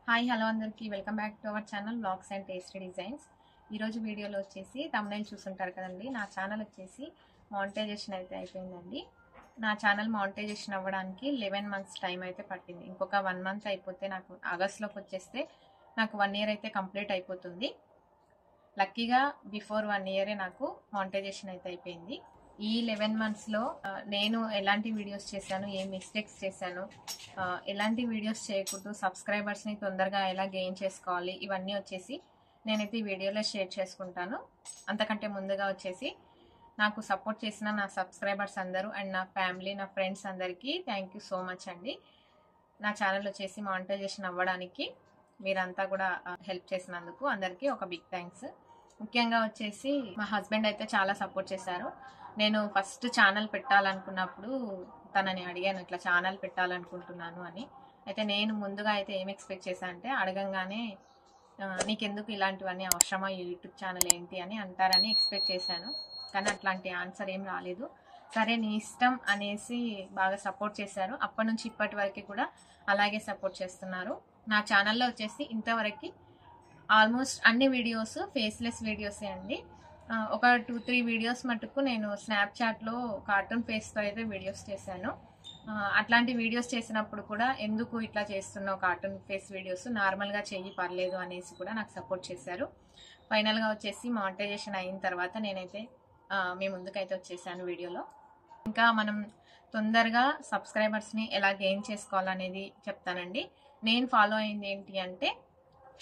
Hi hello అందరికీ welcome back to our channel blogs and tasty designs. ఈరోజు వీడియోలో వచ్చేసి తమ్నైల్ చూస్తుంటారు కదండి. నా ఛానల్ వచ్చేసి మానిటైజేషన్ అయితే అయిపోయిందండి. నా ఛానల్ మానిటైజేషన్ అవ్వడానికి 11 మంత్స్ టైం అయితే పట్టింది. ఇంకొక 1 మంత్ అయిపోతే నాకు ఆగస్ట్లోకి వచ్చేస్తే నాకు 1 ఇయర్ అయితే కంప్లీట్ అయిపోతుంది. లక్కీగా బిఫోర్ 1 ఇయరే నాకు మానిటైజేషన్ అయితే అయిపోయింది. ఈ 11 మంత్స్లో నేను ఎలాంటి వీడియోస్ చేశాను, ఏ మిస్టేక్స్ చేశాను, ఎలాంటి వీడియోస్ చేయకూడదు, సబ్స్క్రైబర్స్ని తొందరగా ఎలా గెయిన్ చేసుకోవాలి, ఇవన్నీ వచ్చేసి నేనైతే ఈ వీడియోలో షేర్ చేసుకుంటాను. అంతకంటే ముందుగా వచ్చేసి నాకు సపోర్ట్ చేసిన నా సబ్స్క్రైబర్స్ అందరూ అండ్ నా ఫ్యామిలీ, నా ఫ్రెండ్స్ అందరికీ థ్యాంక్ యూ సో మచ్ అండి. నా ఛానల్ వచ్చేసి మానిటైజేషన్ అవ్వడానికి మీరంతా కూడా హెల్ప్ చేసినందుకు అందరికీ ఒక బిగ్ థ్యాంక్స్. ముఖ్యంగా వచ్చేసి మా హస్బెండ్ అయితే చాలా సపోర్ట్ చేశారు. నేను ఫస్ట్ ఛానల్ పెట్టాలనుకున్నప్పుడు తనని అడిగాను, ఇట్లా ఛానల్ పెట్టాలనుకుంటున్నాను అని. అయితే నేను ముందుగా అయితే ఏం ఎక్స్పెక్ట్ చేశాను అంటే, అడగంగానే నీకెందుకు ఇలాంటివన్నీ అవసరమా, యూట్యూబ్ ఛానల్ ఏంటి అని అంటారని ఎక్స్పెక్ట్ చేశాను. కానీ అట్లాంటి ఆన్సర్ ఏం రాలేదు. సరే నీ ఇష్టం అనేసి బాగా సపోర్ట్ చేశారు. అప్పటి నుంచి ఇప్పటి వరకు కూడా అలాగే సపోర్ట్ చేస్తున్నారు. నా ఛానల్లో వచ్చేసి ఇంతవరకు ఆల్మోస్ట్ అన్ని వీడియోస్ ఫేస్లెస్ వీడియోసే అండి. ఒక 2-3 వీడియోస్ మటుకు నేను స్నాప్చాట్లో కార్టూన్ ఫేస్తో అయితే వీడియోస్ చేశాను. అట్లాంటి వీడియోస్ చేసినప్పుడు కూడా ఎందుకు ఇట్లా చేస్తున్నావు కార్టూన్ ఫేస్ వీడియోస్, నార్మల్గా చెయ్యి పర్లేదు అనేసి కూడా నాకు సపోర్ట్ చేశారు. ఫైనల్గా వచ్చేసి మానిటైజేషన్ అయిన తర్వాత నేనైతే మీ ముందుకైతే వచ్చేసాను వీడియోలో. ఇంకా మనం తొందరగా సబ్స్క్రైబర్స్ని ఎలా గెయిన్ చేసుకోవాలనేది చెప్తానండి. నేను ఫాలో అయింది ఏంటి అంటే,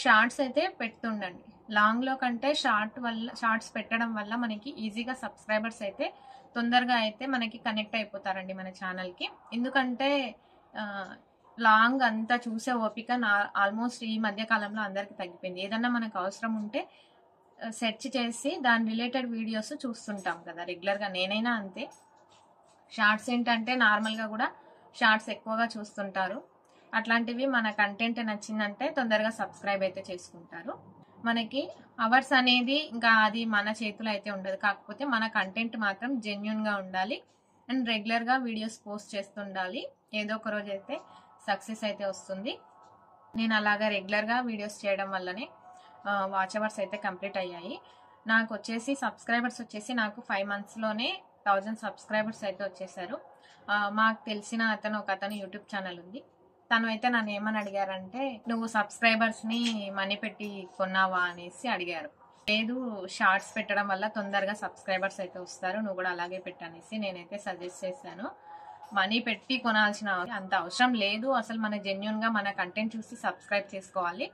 షార్ట్స్ అయితే పెడుతుండండి. లాంగ్లో కంటే షార్ట్స్ పెట్టడం వల్ల మనకి ఈజీగా సబ్స్క్రైబర్స్ అయితే తొందరగా అయితే మనకి కనెక్ట్ అయిపోతారండి మన ఛానల్కి. ఎందుకంటే లాంగ్ అంతా చూసే ఓపిక ఆల్మోస్ట్ ఈ మధ్య కాలంలో అందరికి తగ్గిపోయింది. ఏదన్నా మనకు అవసరం ఉంటే సెర్చ్ చేసి దాని రిలేటెడ్ వీడియోస్ చూస్తుంటాం కదా రెగ్యులర్గా. నేనైనా అంతే. షార్ట్స్ ఏంటంటే నార్మల్గా కూడా షార్ట్స్ ఎక్కువగా చూస్తుంటారు. అట్లాంటివి మన కంటెంట్ నచ్చిందంటే తొందరగా సబ్స్క్రైబ్ అయితే చేసుకుంటారు. మనకి అవర్స్ అనేది ఇంకా అది మన చేతిలో అయితే ఉండదు. కాకపోతే మన కంటెంట్ మాత్రం జెన్యున్గా ఉండాలి అండ్ రెగ్యులర్గా వీడియోస్ పోస్ట్ చేస్తుండాలి. ఏదో ఒక రోజు అయితే సక్సెస్ అయితే వస్తుంది. నేను అలాగా రెగ్యులర్గా వీడియోస్ చేయడం వల్లనే వాచ్ అవర్స్ అయితే కంప్లీట్ అయ్యాయి. నాకు వచ్చేసి సబ్స్క్రైబర్స్ వచ్చేసి నాకు 5 మంత్స్లోనే 1000 సబ్స్క్రైబర్స్ అయితే వచ్చేసారు. మాకు తెలిసిన ఒక అతను యూట్యూబ్ ఛానల్ ఉంది. తను అయితే నన్ను ఏమని అడిగారంటే, నువ్వు సబ్స్క్రైబర్స్ని మనీ పెట్టి కొన్నావా అనేసి అడిగారు. లేదు, షార్ట్స్ పెట్టడం వల్ల తొందరగా సబ్స్క్రైబర్స్ అయితే వస్తారు, నువ్వు కూడా అలాగే పెట్టనేసి నేనైతే సజెస్ట్ చేశాను. మనీ పెట్టి కొనాల్సిన అంత అవసరం లేదు. అసలు మన జెన్యున్గా మన కంటెంట్ చూసి సబ్స్క్రైబ్ చేసుకోవాలి.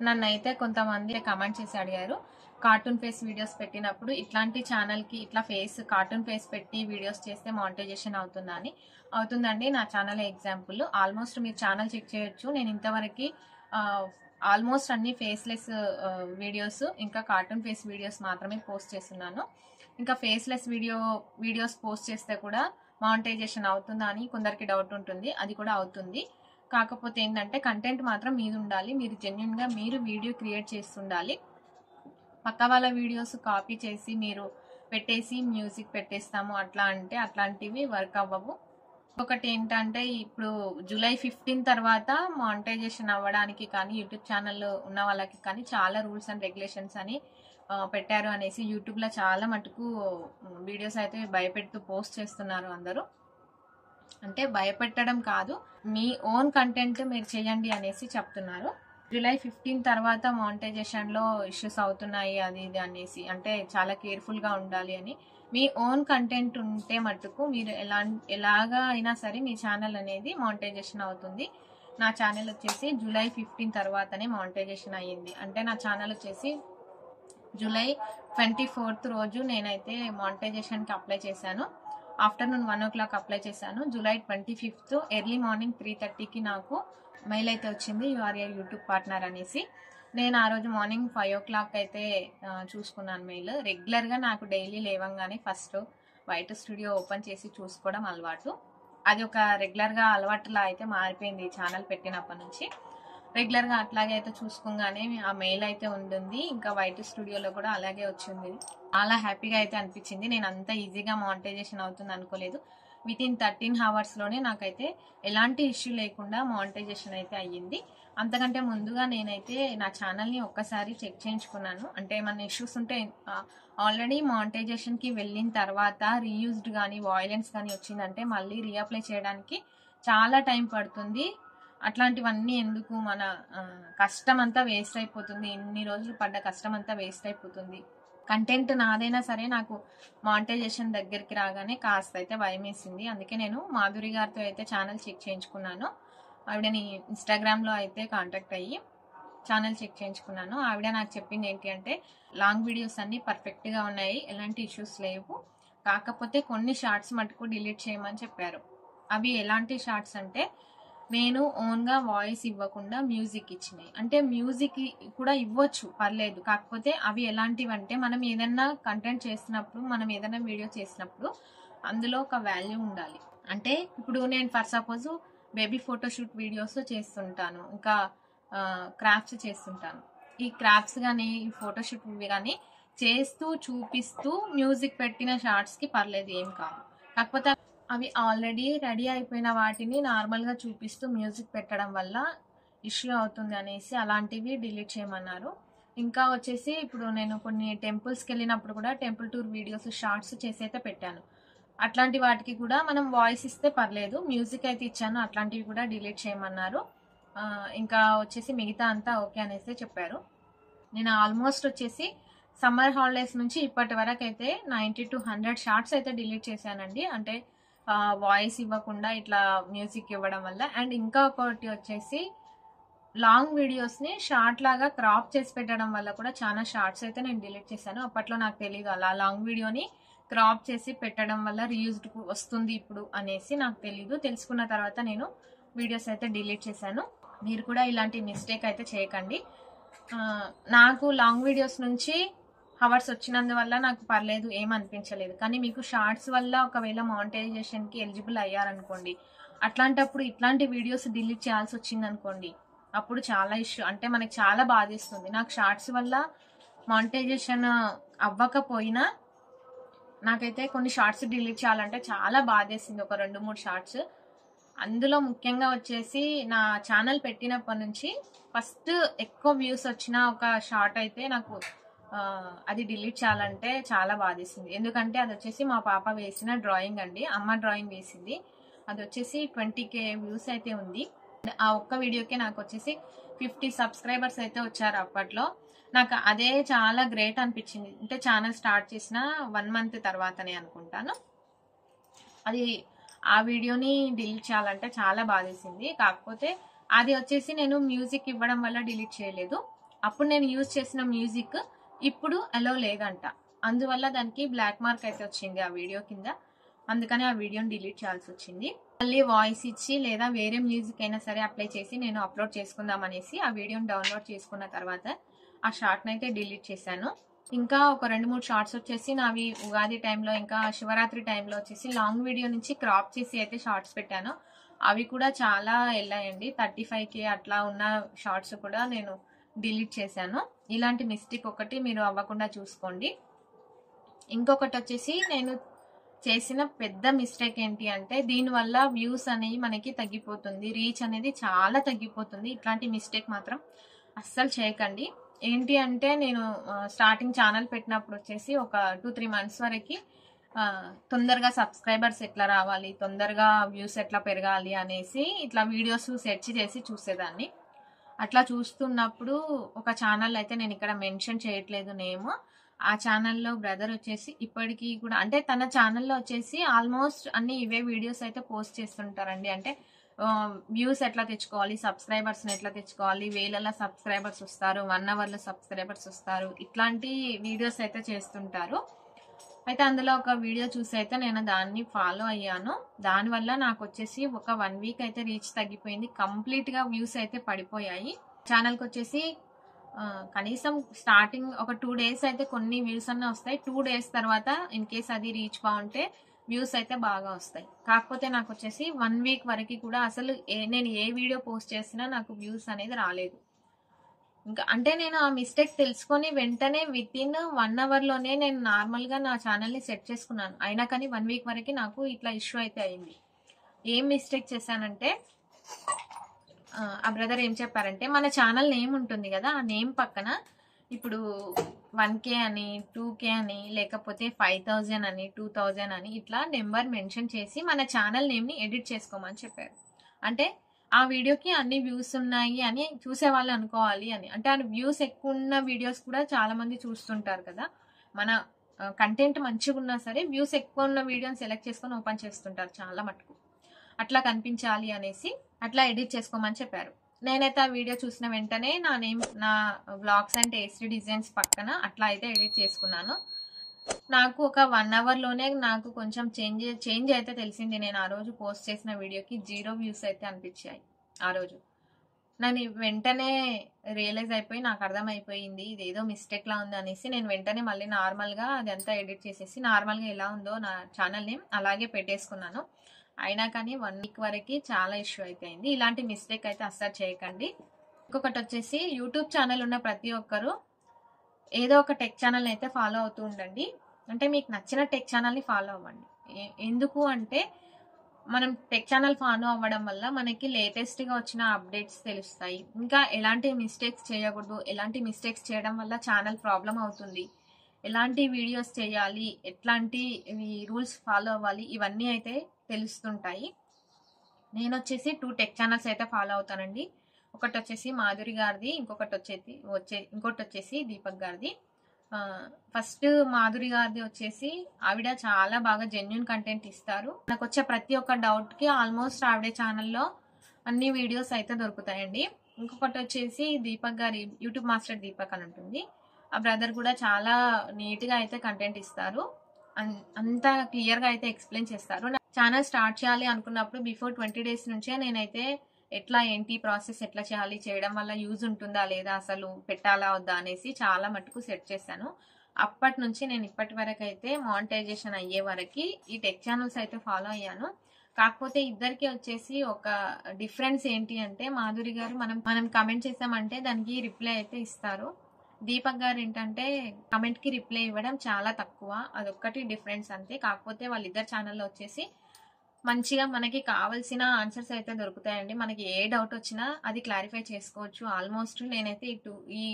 నన్ను అయితే కొంతమంది కమెంట్ చేసి అడిగారు, కార్టూన్ ఫేస్ వీడియోస్ పెట్టినప్పుడు ఇట్లాంటి ఛానల్కి ఇట్లా కార్టూన్ ఫేస్ పెట్టి వీడియోస్ చేస్తే మానిటైజేషన్ అవుతుందా అని. అవుతుందండి. నా ఛానల్ ఎగ్జాంపుల్. ఆల్మోస్ట్ మీరు ఛానల్ చెక్ చేయొచ్చు. నేను ఇంతవరకు ఆల్మోస్ట్ అన్ని ఫేస్లెస్ వీడియోస్ ఇంకా కార్టూన్ ఫేస్ వీడియోస్ మాత్రమే పోస్ట్ చేస్తున్నాను. ఇంకా ఫేస్లెస్ వీడియోస్ పోస్ట్ చేస్తే కూడా మానిటైజేషన్ అవుతుందా అని కొందరికి డౌట్ ఉంటుంది. అది కూడా అవుతుంది. కాకపోతే ఏంటంటే కంటెంట్ మాత్రం మీది ఉండాలి. మీరు జెన్యున్గా మీరు వీడియో క్రియేట్ చేస్తుండాలి. పక్క వాళ్ళ వీడియోస్ కాపీ చేసి మీరు పెట్టేసి మ్యూజిక్ పెట్టేస్తాము అట్లా అంటే అట్లాంటివి వర్క్ అవ్వవు. ఒకటి ఏంటంటే, ఇప్పుడు జూలై 15 తర్వాత మానిటైజేషన్ అవ్వడానికి కానీ యూట్యూబ్ ఛానల్ ఉన్న వాళ్ళకి కానీ చాలా రూల్స్ అండ్ రెగ్యులేషన్స్ అని పెట్టారు అనేసి యూట్యూబ్లో చాలా మటుకు వీడియోస్ అయితే భయపెడుతూ పోస్ట్ చేస్తున్నారు అందరూ. అంటే భయపెట్టడం కాదు, మీ ఓన్ కంటెంట్ మీరు చేయండి అనేసి చెప్తున్నారు. జూలై 15 తర్వాత మానిటైజేషన్లో ఇష్యూస్ అవుతున్నాయి అది ఇది అనేసి, అంటే చాలా కేర్ఫుల్గా ఉండాలి అని. మీ ఓన్ కంటెంట్ ఉంటే మటుకు మీరు ఎలాగా అయినా సరే మీ ఛానల్ అనేది మానిటైజేషన్ అవుతుంది. నా ఛానల్ వచ్చేసి జూలై 15 తర్వాతనే మానిటైజేషన్ అయ్యింది. అంటే నా ఛానల్ వచ్చేసి జూలై 24th రోజు నేనైతే మానిటైజేషన్కి అప్లై చేశాను. ఆఫ్టర్నూన్ 1 o'clock అప్లై చేశాను. జూలై 25th ఎర్లీ మార్నింగ్ 3:30కి నాకు మెయిల్ అయితే వచ్చింది, యూఆర్ ఏ యూట్యూబ్ పార్ట్నర్ అనేసి. నేను ఆ రోజు మార్నింగ్ 5 o'clock అయితే చూసుకున్నాను మెయిల్. రెగ్యులర్గా నాకు డైలీ లేవంగానే ఫస్ట్ వైట్ స్టూడియో ఓపెన్ చేసి చూసుకోవడం అలవాటు. అది ఒక రెగ్యులర్గా అలవాటులా అయితే మారిపోయింది ఈ ఛానల్ పెట్టినప్పటి నుంచి. రెగ్యులర్గా అట్లాగే అయితే చూసుకోగానే ఆ మెయిల్ అయితే ఉంటుంది. ఇంకా వైట్ స్టూడియోలో కూడా అలాగే వచ్చింది. చాలా హ్యాపీగా అయితే అనిపించింది. నేను అంత ఈజీగా మానిటైజేషన్ అవుతుంది అనుకోలేదు. వితిన్ 13 అవర్స్లోనే నాకైతే ఎలాంటి ఇష్యూ లేకుండా మానిటైజేషన్ అయితే అయ్యింది. అంతకంటే ముందుగా నేనైతే నా ఛానల్ని ఒక్కసారి చెక్ చేయించుకున్నాను. అంటే ఏమన్నా ఇష్యూస్ ఉంటే ఆల్రెడీ మానిటైజేషన్కి వెళ్ళిన తర్వాత రీయూజ్డ్ కానీ వాయిలెన్స్ కానీ వచ్చిందంటే మళ్ళీ రీఅప్లై చేయడానికి చాలా టైం పడుతుంది. అట్లాంటివన్నీ ఎందుకు, మన కష్టం అంతా వేస్ట్ అయిపోతుంది. ఇన్ని రోజులు పడ్డ కష్టం అంతా వేస్ట్ అయిపోతుంది. కంటెంట్ నాదైనా సరే నాకు మానిటైజేషన్ దగ్గరికి రాగానే కాస్త అయితే భయం వేసింది. అందుకే నేను మాధురి గారితో అయితే ఛానల్ చెక్ చేయించుకున్నాను. ఆవిడని ఇన్స్టాగ్రామ్లో అయితే కాంటాక్ట్ అయ్యి ఛానల్ చెక్ చేయించుకున్నాను. ఆవిడ నాకు చెప్పింది ఏంటి అంటే లాంగ్ వీడియోస్ అన్నీ పర్ఫెక్ట్గా ఉన్నాయి, ఎలాంటి ఇష్యూస్ లేవు, కాకపోతే కొన్ని షార్ట్స్ మటుకు డిలీట్ చేయమని చెప్పారు. అవి ఎలాంటి షార్ట్స్ అంటే నేను ఓన్గా వాయిస్ ఇవ్వకుండా మ్యూజిక్ ఇచ్చినాయి. అంటే మ్యూజిక్ కూడా ఇవ్వచ్చు, పర్లేదు. కాకపోతే అవి ఎలాంటివి అంటే మనం ఏదైనా కంటెంట్ చేసినప్పుడు, మనం ఏదైనా వీడియో చేసినప్పుడు అందులో ఒక వాల్యూ ఉండాలి. అంటే ఇప్పుడు నేను for suppose baby photoshoot videos చేస్తుంటాను, ఇంకా క్రాఫ్ట్స్ చేస్తుంటాను. ఈ క్రాఫ్ట్స్ కానీ ఈ ఫోటోషూట్ కానీ చేస్తూ చూపిస్తూ మ్యూజిక్ పెట్టిన షార్ట్స్కి పర్లేదు, ఏం కాదు. కాకపోతే అవి ఆల్రెడీ రెడీ అయిపోయిన వాటిని నార్మల్గా చూపిస్తూ మ్యూజిక్ పెట్టడం వల్ల ఇష్యూ అవుతుంది అనేసి అలాంటివి డిలీట్ చేయమన్నారు. ఇంకా వచ్చేసి ఇప్పుడు నేను కొన్ని టెంపుల్స్కి వెళ్ళినప్పుడు కూడా టెంపుల్ టూర్ వీడియోస్ షార్ట్స్ చేసి అయితే పెట్టాను. అట్లాంటి వాటికి కూడా మనం వాయిస్ ఇస్తే పర్లేదు, మ్యూజిక్ అయితే ఇచ్చాను, అట్లాంటివి కూడా డిలీట్ చేయమన్నారు. ఇంకా వచ్చేసి మిగతా అంతా ఓకే అనేసి చెప్పారు. నేను ఆల్మోస్ట్ వచ్చేసి సమ్మర్ హాలిడేస్ నుంచి ఇప్పటి వరకు అయితే 90 to 100 షార్ట్స్ అయితే డిలీట్ చేశానండి. అంటే వాయిస్ ఇవ్వకుండా ఇట్లా మ్యూజిక్ ఇవ్వడం వల్ల. అండ్ ఇంకా ఒకటి వచ్చేసి లాంగ్ వీడియోస్ని షార్ట్ లాగా క్రాప్ చేసి పెట్టడం వల్ల కూడా చాలా షార్ట్స్ అయితే నేను డిలీట్ చేశాను. అప్పట్లో నాకు తెలియదు అలా లాంగ్ వీడియోని క్రాప్ చేసి పెట్టడం వల్ల రీయూజ్డ్ వస్తుంది ఇప్పుడు అనేసి నాకు తెలీదు. తెలుసుకున్న తర్వాత నేను వీడియోస్ అయితే డిలీట్ చేశాను. మీరు కూడా ఇలాంటి మిస్టేక్ అయితే చేయకండి. నాకు లాంగ్ వీడియోస్ నుంచి హవర్స్ వచ్చినందువల్ల నాకు పర్లేదు, ఏమనిపించలేదు. కానీ మీకు షార్ట్స్ వల్ల ఒకవేళ మానిటైజేషన్కి ఎలిజిబుల్ అయ్యారనుకోండి, అట్లాంటప్పుడు ఇట్లాంటి వీడియోస్ డిలీట్ చేయాల్సి వచ్చిందనుకోండి, అప్పుడు చాలా ఇష్యూ, అంటే మనకి చాలా బాధిస్తుంది. నాకు షార్ట్స్ వల్ల మానిటైజేషన్ అవ్వకపోయినా నాకైతే కొన్ని షార్ట్స్ డిలీట్ చేయాలంటే చాలా బాధేసింది, ఒక 2-3 షార్ట్స్. అందులో ముఖ్యంగా వచ్చేసి నా ఛానల్ పెట్టినప్పటి నుంచి ఫస్ట్ ఎక్కువ వ్యూస్ వచ్చిన ఒక షార్ట్ అయితే నాకు అది డిలీట్ చేయాలంటే చాలా బాధేసింది. ఎందుకంటే అది వచ్చేసి మా పాప వేసిన డ్రాయింగ్ అండి, అమ్మ డ్రాయింగ్ వేసింది. అది వచ్చేసి 20K వ్యూస్ అయితే ఉంది. ఆ ఒక్క వీడియోకే నాకు వచ్చేసి 50 సబ్స్క్రైబర్స్ అయితే వచ్చారు అప్పట్లో. నాకు అదే చాలా గ్రేట్ అనిపించింది. అంటే ఛానల్ స్టార్ట్ చేసిన 1 month తర్వాతనే అనుకుంటాను. అది ఆ వీడియోని డిలీట్ చేయాలంటే చాలా బాధేసింది. కాకపోతే అది వచ్చేసి నేను మ్యూజిక్ ఇవ్వడం వల్ల డిలీట్ చేయలేదు. అప్పుడు నేను యూజ్ చేసిన మ్యూజిక్ ఇప్పుడు అలో లేదంట, అందువల్ల దానికి బ్లాక్ మార్క్ అయితే వచ్చింది ఆ వీడియో కింద. అందుకని ఆ వీడియోని డిలీట్ చేయాల్సి వచ్చింది. మళ్ళీ వాయిస్ ఇచ్చి లేదా వేరే మ్యూజిక్ అయినా సరే అప్లై చేసి నేను అప్లోడ్ చేసుకుందాం అనేసి ఆ వీడియోని డౌన్లోడ్ చేసుకున్న తర్వాత ఆ షార్ట్ని అయితే డిలీట్ చేశాను. ఇంకా ఒక 2-3 షార్ట్స్ వచ్చేసి నావి ఉగాది టైంలో, ఇంకా శివరాత్రి టైంలో వచ్చేసి లాంగ్ వీడియో నుంచి క్రాప్ చేసి అయితే షార్ట్స్ పెట్టాను. అవి కూడా చాలా వెళ్ళాయండి. 35K అట్లా ఉన్న షార్ట్స్ కూడా నేను డిలీట్ చేశాను. ఇలాంటి మిస్టేక్ ఒకటి మీరు అవ్వకుండా చూసుకోండి. ఇంకొకటి వచ్చేసి నేను చేసిన పెద్ద మిస్టేక్ ఏంటి అంటే దీనివల్ల వ్యూస్ అనేవి మనకి తగ్గిపోతుంది, రీచ్ అనేది చాలా తగ్గిపోతుంది. ఇట్లాంటి మిస్టేక్ మాత్రం అస్సలు చేయకండి. ఏంటి అంటే నేను స్టార్టింగ్ ఛానల్ పెట్టినప్పుడు వచ్చేసి ఒక 2-3 months వరకు తొందరగా సబ్స్క్రైబర్స్ ఎట్లా రావాలి, తొందరగా వ్యూస్ ఎట్లా పెరగాలి అనేసి ఇట్లా వీడియోస్ సెర్చ్ చేసి చూసేదాన్ని. అట్లా చూస్తున్నప్పుడు ఒక ఛానల్ అయితే నేను ఇక్కడ మెన్షన్ చేయట్లేదు నేమ్, ఆ ఛానల్లో బ్రదర్ వచ్చేసి ఇప్పటికీ కూడా, అంటే తన ఛానల్లో వచ్చేసి ఆల్మోస్ట్ అన్ని ఇవే వీడియోస్ అయితే పోస్ట్ చేస్తుంటారండి. అంటే వ్యూస్ ఎట్లా తెచ్చుకోవాలి, సబ్స్క్రైబర్స్ని ఎట్లా తెచ్చుకోవాలి, వేలలో సబ్స్క్రైబర్స్ వస్తారు, 1 hourలో సబ్స్క్రైబర్స్ వస్తారు, ఇట్లాంటి వీడియోస్ అయితే చేస్తుంటారు. అయితే అందులో ఒక వీడియో చూసి అయితే నేను దాన్ని ఫాలో అయ్యాను. దానివల్ల నాకు వచ్చేసి ఒక 1 week అయితే రీచ్ తగ్గిపోయింది, కంప్లీట్గా వ్యూస్ అయితే పడిపోయాయి. ఛానల్కి వచ్చేసి కనీసం స్టార్టింగ్ ఒక 2 days అయితే కొన్ని వ్యూస్ అన్న వస్తాయి. 2 days తర్వాత ఇన్ కేస్ అది రీచ్ బాగుంటే వ్యూస్ అయితే బాగా వస్తాయి. కాకపోతే నాకు వచ్చేసి 1 week వరకు కూడా అసలు నేను ఏ వీడియో పోస్ట్ చేసినా నాకు వ్యూస్ అనేది రాలేదు. ఇంకా అంటే నేను ఆ మిస్టేక్ తెలుసుకొని వెంటనే వితిన్ 1 అవర్లోనే నేను నార్మల్గా నా ఛానల్ని సెట్ చేసుకున్నాను. అయినా కానీ 1 వీక్ వరకు నాకు ఇట్లా ఇష్యూ అయితే అయింది. ఏం మిస్టేక్ చేశానంటే ఆ బ్రదర్ ఏం చెప్పారంటే మన ఛానల్ నేమ్ ఉంటుంది కదా, ఆ నేమ్ పక్కన ఇప్పుడు 1K అని 2K అని లేకపోతే 5000 అని 2000 అని ఇట్లా నెంబర్ మెన్షన్ చేసి మన ఛానల్ నేమ్ని ఎడిట్ చేసుకోమని చెప్పారు. అంటే ఆ వీడియోకి అన్ని వ్యూస్ ఉన్నాయి అని చూసే వాళ్ళు అనుకోవాలి అని. అంటే ఆ వ్యూస్ ఎక్కువ ఉన్న వీడియోస్ కూడా చాలా మంది చూస్తుంటారు కదా, మన కంటెంట్ మంచిగా ఉన్నా సరే వ్యూస్ ఎక్కువ ఉన్న వీడియోని సెలెక్ట్ చేసుకొని ఓపెన్ చేస్తుంటారు చాలా మటుకు. అట్లా కనిపించాలి అనేసి అట్లా ఎడిట్ చేసుకోమని చెప్పారు. నేనైతే ఆ వీడియో చూసిన వెంటనే నా నేమ్ నా వ్లాగ్స్ అండ్ టేస్టీ డిజైన్స్ పక్కన అట్లా అయితే ఎడిట్ చేసుకున్నాను. నాకు ఒక 1 అవర్లోనే నాకు కొంచెం చేంజ్ అయితే తెలిసింది. నేను ఆ రోజు పోస్ట్ చేసిన వీడియోకి 0 వ్యూస్ అయితే అనిపించాయి ఆ రోజు. నేను వెంటనే రియలైజ్ అయిపోయి నాకు అర్థమైపోయింది ఇదేదో మిస్టేక్లా ఉంది అనేసి నేను వెంటనే మళ్ళీ నార్మల్గా అదంతా ఎడిట్ చేసేసి నార్మల్గా ఎలా ఉందో నా ఛానల్ నేమ్ అలాగే పెట్టేసుకున్నాను. అయినా కానీ 1 వీక్ వరకు చాలా ఇష్యూ అయిపోయింది. ఇలాంటి మిస్టేక్ అయితే అస్సలు చేయకండి. ఇంకొకటి వచ్చేసి యూట్యూబ్ ఛానల్ ఉన్న ప్రతి ఒక్కరు ఏదో ఒక టెక్ ఛానల్ అయితే ఫాలో అవుతూ ఉండండి. అంటే మీకు నచ్చిన టెక్ ఛానల్ని ఫాలో అవ్వండి. ఎందుకు అంటే మనం టెక్ ఛానల్ ఫాలో అవ్వడం వల్ల మనకి లేటెస్ట్గా వచ్చిన అప్డేట్స్ తెలుస్తాయి. ఇంకా ఎలాంటి మిస్టేక్స్ చేయకూడదు, ఎలాంటి మిస్టేక్స్ చేయడం వల్ల ఛానల్ ప్రాబ్లం అవుతుంది, ఎలాంటి వీడియోస్ చేయాలి, ఎట్లాంటి రూల్స్ ఫాలో అవ్వాలి, ఇవన్నీ అయితే తెలుస్తుంటాయి. నేను వచ్చేసి 2 టెక్ ఛానల్స్ అయితే ఫాలో అవుతానండి. ఒకటి వచ్చేసి మాధురి గారిది, ఇంకోటి వచ్చేసి దీపక్ గారిది. ఫస్ట్ మాధురి గారిది వచ్చేసి ఆవిడ చాలా బాగా జెన్యున్ కంటెంట్ ఇస్తారు. నాకు వచ్చే ప్రతి ఒక్క డౌట్కి ఆల్మోస్ట్ ఆవిడ ఛానల్లో అన్ని వీడియోస్ అయితే దొరుకుతాయండి. ఇంకొకటి వచ్చేసి దీపక్ గారి యూట్యూబ్ మాస్టర్ దీపక్ అని ఉంటుంది. ఆ బ్రదర్ కూడా చాలా నీట్గా అయితే కంటెంట్ ఇస్తారు, అంతా క్లియర్గా అయితే ఎక్స్ప్లెయిన్ చేస్తారు. ఛానల్ స్టార్ట్ చేయాలి అనుకున్నప్పుడు బిఫోర్ 20 days నుంచే నేనైతే ఎట్లా ఏంటి ప్రాసెస్ ఎట్లా చేయాలి, చేయడం వల్ల యూజ్ ఉంటుందా లేదా, అసలు పెట్టాలా వద్దా అనేసి చాలా మటుకు సెట్ చేశాను. అప్పటి నుంచి నేను ఇప్పటి వరకు అయితే మానిటైజేషన్ అయ్యే వరకు ఈ టెక్ ఛానల్స్ అయితే ఫాలో అయ్యాను. కాకపోతే ఇద్దరికి వచ్చేసి ఒక డిఫరెన్స్ ఏంటి అంటే మాధురి గారు మనం కమెంట్ చేసామంటే దానికి రిప్లై అయితే ఇస్తారు. దీపక్ గారు ఏంటంటే కమెంట్కి రిప్లై ఇవ్వడం చాలా తక్కువ, అదొక్కటి డిఫరెన్స్ అంతే. కాకపోతే వాళ్ళిద్దరు ఛానల్లో వచ్చేసి మంచిగా మనకి కావాల్సిన ఆన్సర్స్ అయితే దొరుకుతాయండి. మనకి ఏ డౌట్ వచ్చినా అది క్లారిఫై చేసుకోవచ్చు. ఆల్మోస్ట్ నేనైతే ఈ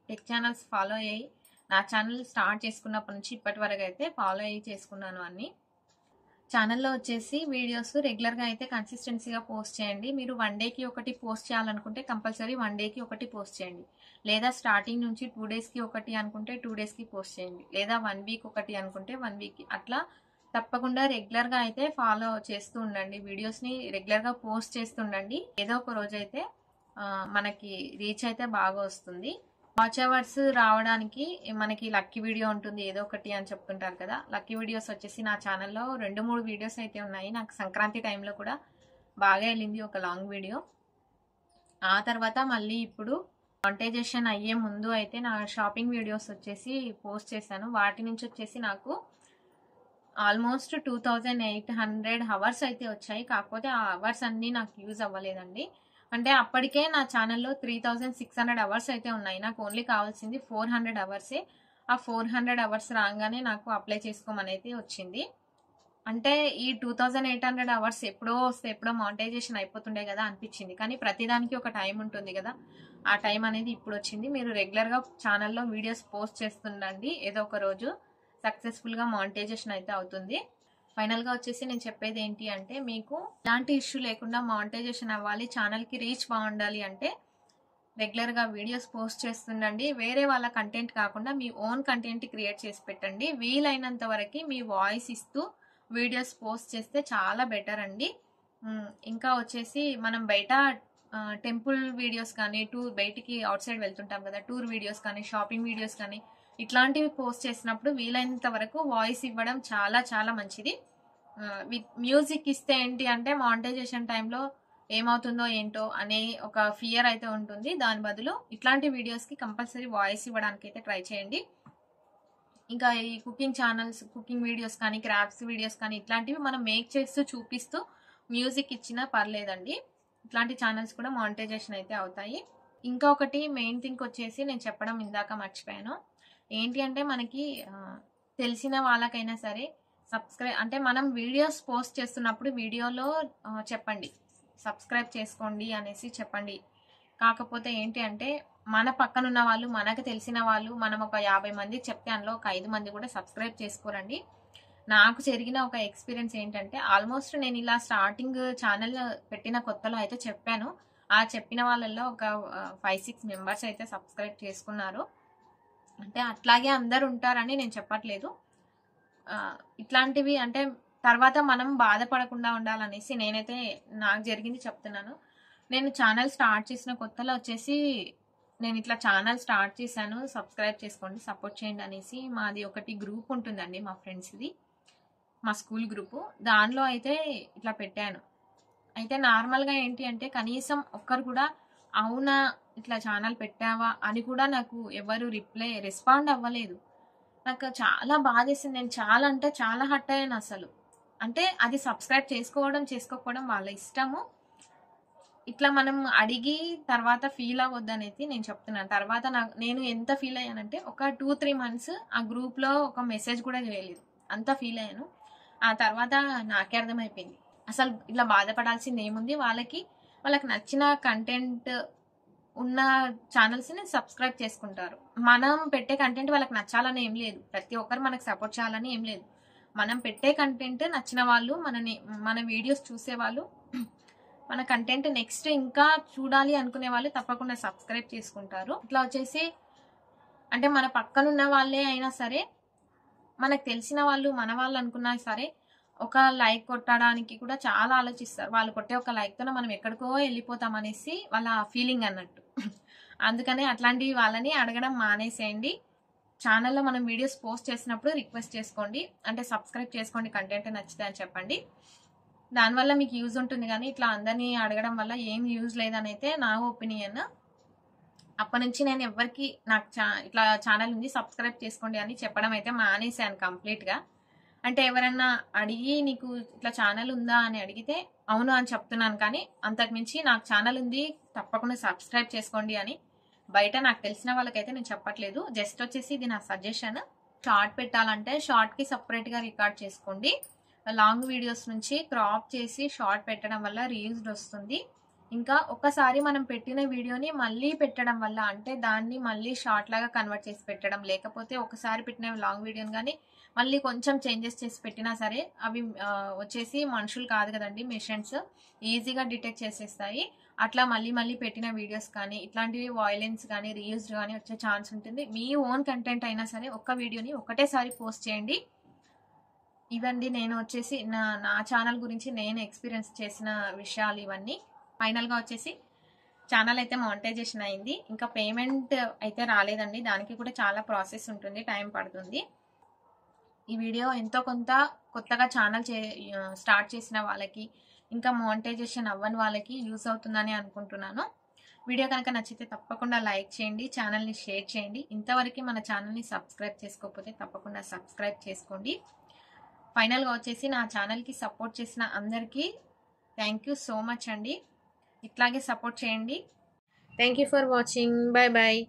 టెక్ ఛానల్స్ ఫాలో అయ్యి నా ఛానల్ స్టార్ట్ చేసుకున్నప్పటి నుంచి ఇప్పటి వరకు అయితే ఫాలో అయ్యి చేసుకున్నాను అన్ని. ఛానల్లో వచ్చేసి వీడియోస్ రెగ్యులర్గా అయితే కన్సిస్టెన్సీగా పోస్ట్ చేయండి. మీరు 1 డేకి ఒకటి పోస్ట్ చేయాలనుకుంటే కంపల్సరీ 1 డేకి ఒకటి పోస్ట్ చేయండి. లేదా స్టార్టింగ్ నుంచి 2 డేస్కి ఒకటి అనుకుంటే 2 డేస్కి పోస్ట్ చేయండి. లేదా 1 వీక్ ఒకటి అనుకుంటే 1 వీక్కి, అట్లా తప్పకుండా రెగ్యులర్గా అయితే ఫాలో చేస్తూ ఉండండి. వీడియోస్ని రెగ్యులర్గా పోస్ట్ చేస్తుండండి. ఏదో ఒక రోజు అయితే మనకి రీచ్ అయితే బాగా వస్తుంది. వాచ్ అవర్స్ రావడానికి మనకి లక్కీ వీడియో ఉంటుంది ఏదో ఒకటి అని చెప్తుంటారు కదా. లక్కీ వీడియోస్ వచ్చేసి నా ఛానల్లో 2-3 వీడియోస్ అయితే ఉన్నాయి. నాకు సంక్రాంతి టైంలో కూడా బాగా వెళ్ళింది ఒక లాంగ్ వీడియో. ఆ తర్వాత మళ్ళీ ఇప్పుడు మానిటైజేషన్ అయ్యే ముందు అయితే నా షాపింగ్ వీడియోస్ వచ్చేసి పోస్ట్ చేశాను. వాటి నుంచి వచ్చేసి నాకు ఆల్మోస్ట్ 2800 అవర్స్ అయితే వచ్చాయి. కాకపోతే ఆ అవర్స్ అన్నీ నాకు యూజ్ అవ్వలేదండి. అంటే అప్పటికే నా ఛానల్లో 3600 అవర్స్ అయితే ఉన్నాయి. నాకు ఓన్లీ కావాల్సింది 400 అవర్సే. ఆ 400 అవర్స్ రాగానే నాకు అప్లై చేసుకోమని అయితే వచ్చింది. అంటే ఈ 2800 అవర్స్ ఎప్పుడో వస్తే ఎప్పుడో మానిటైజేషన్ అయిపోతుండే కదా అనిపించింది. కానీ ప్రతిదానికి ఒక టైం ఉంటుంది కదా, ఆ టైం అనేది ఇప్పుడు వచ్చింది. మీరు రెగ్యులర్గా ఛానల్లో వీడియోస్ పోస్ట్ చేస్తుండండి. ఏదో ఒక రోజు సక్సెస్ఫుల్గా మానిటైజేషన్ అయితే అవుతుంది. ఫైనల్గా వచ్చేసి నేను చెప్పేది ఏంటి అంటే, మీకు ఎలాంటి ఇష్యూ లేకుండా మానిటైజేషన్ అవ్వాలి, ఛానల్కి రీచ్ బాగుండాలి అంటే రెగ్యులర్గా వీడియోస్ పోస్ట్ చేస్తుండండి. వేరే వాళ్ళ కంటెంట్ కాకుండా మీ ఓన్ కంటెంట్ క్రియేట్ చేసి పెట్టండి. వీలైనంత వరకు మీ వాయిస్ ఇస్తూ వీడియోస్ పోస్ట్ చేస్తే చాలా బెటర్ అండి. ఇంకా వచ్చేసి మనం బయట టెంపుల్ వీడియోస్ కానీ బయటికి అవుట్ సైడ్ వెళ్తుంటాం కదా, టూర్ వీడియోస్ కానీ షాపింగ్ వీడియోస్ కానీ ఇట్లాంటివి పోస్ట్ చేసినప్పుడు వీలైనంత వరకు వాయిస్ ఇవ్వడం చాలా చాలా మంచిది. విత్ మ్యూజిక్ ఇస్తే ఏంటి అంటే మానిటైజేషన్ టైంలో ఏమవుతుందో ఏంటో అనే ఒక ఫియర్ అయితే ఉంటుంది. దాని బదులు ఇట్లాంటి వీడియోస్కి కంపల్సరీ వాయిస్ ఇవ్వడానికి అయితే ట్రై చేయండి. ఇంకా ఈ కుకింగ్ ఛానల్స్, కుకింగ్ వీడియోస్ కానీ క్రాఫ్ట్స్ వీడియోస్ కానీ ఇట్లాంటివి మనం మేక్ చేస్తూ చూపిస్తూ మ్యూజిక్ ఇచ్చినా పర్లేదండి. ఇట్లాంటి ఛానల్స్ కూడా మానిటైజేషన్ అయితే అవుతాయి. ఇంకా ఒకటి మెయిన్ థింగ్ వచ్చేసి నేను చెప్పడం ఇందాక మర్చిపోయాను. ఏంటి అంటే మనకి తెలిసిన వాళ్ళకైనా సరే అంటే మనం వీడియోస్ పోస్ట్ చేస్తున్నప్పుడు వీడియోలో చెప్పండి సబ్స్క్రైబ్ చేసుకోండి అనేసి చెప్పండి. కాకపోతే ఏంటి అంటే మన పక్కనున్న వాళ్ళు, మనకు తెలిసిన వాళ్ళు, మనం ఒక 50 మందికి చెప్తే అందులో ఒక 5 మంది కూడా సబ్స్క్రైబ్ చేసుకోరండి. నాకు జరిగిన ఒక ఎక్స్పీరియన్స్ ఏంటంటే ఆల్మోస్ట్ నేను ఇలా స్టార్టింగ్ ఛానల్ పెట్టిన కొత్తలో అయితే చెప్పాను. ఆ చెప్పిన వాళ్ళల్లో ఒక 5-6 మెంబర్స్ అయితే సబ్స్క్రైబ్ చేసుకున్నారు. అంటే అట్లాగే అందరు ఉంటారని నేను చెప్పట్లేదు. ఇట్లాంటివి అంటే తర్వాత మనం బాధపడకుండా ఉండాలనేసి నేనైతే నాకు జరిగింది చెప్తున్నాను. నేను ఛానల్ స్టార్ట్ చేసిన కొత్తలో వచ్చేసి నేను ఇట్లా ఛానల్ స్టార్ట్ చేశాను, సబ్స్క్రైబ్ చేసుకోండి, సపోర్ట్ చేయండి అనేసి. మాది ఒకటి గ్రూప్ ఉంటుందండి మా ఫ్రెండ్స్ది, మా స్కూల్ గ్రూపు. దానిలో అయితే ఇట్లా పెట్టాను. అయితే నార్మల్గా ఏంటి అంటే కనీసం ఒక్కరు కూడా అవునా ఇట్లా ఛానల్ పెట్టావా అని కూడా నాకు ఎవరు రెస్పాండ్ అవ్వలేదు. నాకు చాలా బాధేసింది. నేను చాలా అంటే చాలా హర్ట్ అయ్యాను అసలు. అంటే అది సబ్స్క్రైబ్ చేసుకోకపోవడం వాళ్ళ ఇష్టము. ఇట్లా మనం అడిగి తర్వాత ఫీల్ అవ్వద్దనేది నేను చెప్తున్నాను. తర్వాత నేను ఎంత ఫీల్ అయ్యానంటే ఒక 2-3 మంత్స్ ఆ గ్రూప్లో ఒక మెసేజ్ కూడా చేయలేదు, అంత ఫీల్ అయ్యాను. ఆ తర్వాత నాకే అర్థమైపోయింది అసలు ఇట్లా బాధపడాల్సింది ఏముంది. వాళ్ళకి నచ్చిన కంటెంట్ ఉన్న ఛానల్స్ని సబ్స్క్రైబ్ చేసుకుంటారు. మనం పెట్టే కంటెంట్ వాళ్ళకి నచ్చాలని ఏం లేదు, ప్రతి ఒక్కరు మనకు సపోర్ట్ చేయాలని ఏం లేదు. మనం పెట్టే కంటెంట్ నచ్చిన వాళ్ళు, మన వీడియోస్ చూసేవాళ్ళు, మన కంటెంట్ నెక్స్ట్ ఇంకా చూడాలి అనుకునే వాళ్ళు తప్పకుండా సబ్స్క్రైబ్ చేసుకుంటారు. ఇట్లా వచ్చేసి అంటే మన పక్కనున్న వాళ్ళే అయినా సరే, మనకు తెలిసిన వాళ్ళు, మన వాళ్ళు అనుకున్నా సరే ఒక లైక్ కొట్టడానికి కూడా చాలా ఆలోచిస్తారు. వాళ్ళు కొట్టే ఒక లైక్తోనే మనం ఎక్కడికో వెళ్ళిపోతాం అనేసి వాళ్ళ ఫీలింగ్ అన్నట్టు. అందుకనే అట్లాంటి వాళ్ళని అడగడం మానేసేయండి. ఛానల్లో మనం వీడియోస్ పోస్ట్ చేసినప్పుడు రిక్వెస్ట్ చేసుకోండి, అంటే సబ్స్క్రైబ్ చేసుకోండి కంటెంట్ నచ్చితే అని చెప్పండి. దానివల్ల మీకు యూజ్ ఉంటుంది. కానీ ఇట్లా అందరినీ అడగడం వల్ల ఏం యూజ్ లేదని అయితే నా ఒపీనియన్. అప్పటి నుంచి నేను ఎవరికి నాకు ఇట్లా ఛానల్ ఉంది సబ్స్క్రైబ్ చేసుకోండి అని చెప్పడం అయితే మానేసాను కంప్లీట్గా. అంటే ఎవరన్నా అడిగి నీకు ఇట్లా ఛానల్ ఉందా అని అడిగితే అవును అని చెప్తున్నాను. కానీ అంతకుమించి నాకు ఛానల్ ఉంది తప్పకుండా సబ్స్క్రైబ్ చేసుకోండి అని బయట నాకు తెలిసిన వాళ్ళకైతే నేను చెప్పట్లేదు. జస్ట్ వచ్చేసి ఇది నా సజెషన్. షార్ట్ పెట్టాలంటే షార్ట్కి సపరేట్గా రికార్డ్ చేసుకోండి. లాంగ్ వీడియోస్ నుంచి క్రాప్ చేసి షార్ట్ పెట్టడం వల్ల రీయూజ్డ్ వస్తుంది. ఇంకా ఒకసారి మనం పెట్టిన వీడియోని మళ్ళీ పెట్టడం వల్ల, అంటే దాన్ని మళ్ళీ షార్ట్ లాగా కన్వర్ట్ చేసి పెట్టడం, లేకపోతే ఒకసారి పెట్టిన లాంగ్ వీడియోని కానీ మళ్ళీ కొంచెం చేంజెస్ చేసి పెట్టినా సరే అవి వచ్చేసి మనుషులు కాదు కదండి, మెషిన్స్ ఈజీగా డిటెక్ట్ చేసేస్తాయి. అట్లా మళ్ళీ పెట్టిన వీడియోస్ కానీ ఇట్లాంటివి వాయిలెన్స్ కానీ రీయూజ్డ్ కానీ వచ్చే ఛాన్స్ ఉంటుంది. మీ ఓన్ కంటెంట్ అయినా సరే ఒక్క వీడియోని ఒకటేసారి పోస్ట్ చేయండి. ఇవండి నేను వచ్చేసి నా ఛానల్ గురించి నేను ఎక్స్పీరియన్స్ చేసిన విషయాలు ఇవన్నీ. ఫైనల్గా వచ్చేసి ఛానల్ అయితే మానిటైజేషన్ అయింది, ఇంకా పేమెంట్ అయితే రాలేదండి. దానికి కూడా చాలా ప్రాసెస్ ఉంటుంది, టైం పడుతుంది. ఈ వీడియో ఎంతో కొంత కొత్తగా ఛానల్ స్టార్ట్ చేసిన వాళ్ళకి, ఇంకా మానిటైజేషన్ అవ్వని వాళ్ళకి యూస్ అవుతుందని అనుకుంటున్నాను. వీడియో కనుక నచ్చితే తప్పకుండా లైక్ చేయండి, ఛానల్ని షేర్ చేయండి. ఇంతవరకు మన ఛానల్ని సబ్స్క్రైబ్ చేసుకోకపోతే తప్పకుండా సబ్స్క్రైబ్ చేసుకోండి. ఫైనల్గా వచ్చేసి నా ఛానల్కి సపోర్ట్ చేసిన అందరికీ థ్యాంక్ యూ సో మచ్ అండి. ఇట్లాగే సపోర్ట్ చేయండి. Thank you for watching. Bye bye.